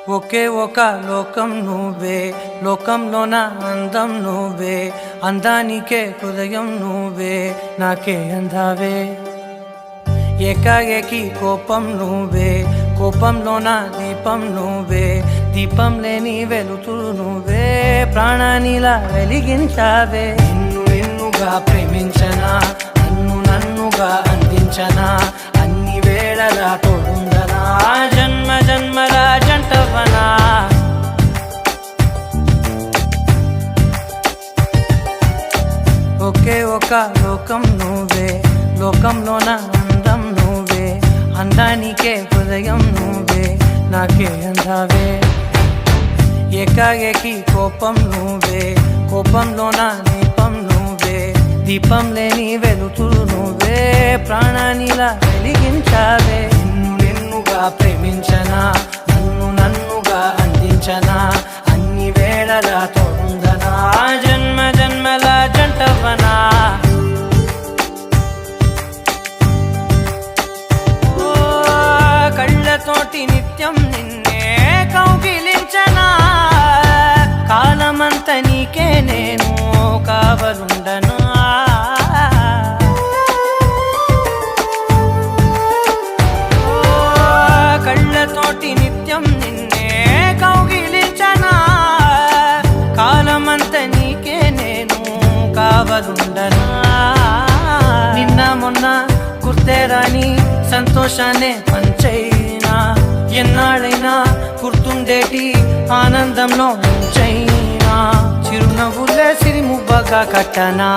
ఒకే ఒక లోకం నువ్వే, లోకంలోన అందం నువ్వే, అందానికే హృదయం నువ్వే, నాకే అందావే. ఏకాఏకి కోపం నువ్వే, కోపంలోన దీపం నువ్వే, దీపం లేని వెలుతురు నువ్వే, ప్రాణానిలా వెలిగించావే. నిన్నుగా ప్రేమించనా, నన్నుగా అందించనా, అన్ని వేళలా తోడుందనా, జన్మ జన్మల జంటవనా. ఒకే ఒక లోకం నువ్వే, లోకంలోన అందం నువ్వే, అందానికే హృదయం నువ్వే, నాకే అందావే. ఏకాఏకి కోపం నువ్వే, కోపంలోన దీపం నువ్వే, దీపం లేని వెలుతురు నువ్వే, ప్రాణానిలా వెలిగించావే. నిన్నుగా ప్రేమించనా, నన్నుగా అందించనా, అన్ని వేళలా తోడుందనా, జన్మ జన్మల జంటవనా. కళ్ళతోటి నిత్యం నిన్నే కౌగిలించనా, కాలమంత నీకే నేను కావలుండనా. కళ్ళతోటి నిత్యం నిన్నే కౌగిలించనా, కాలమంత నీకే నేను కావలుండనా. నిన్న మొన్న గుర్తేరాని సంతోషాన్నే పంచైనా, ఎన్నాళ్ళైనా గుర్తుండేటి ఆనందంలో ముంచైనా, చిరునవ్వులే సిరిమువ్వగా కట్టనా.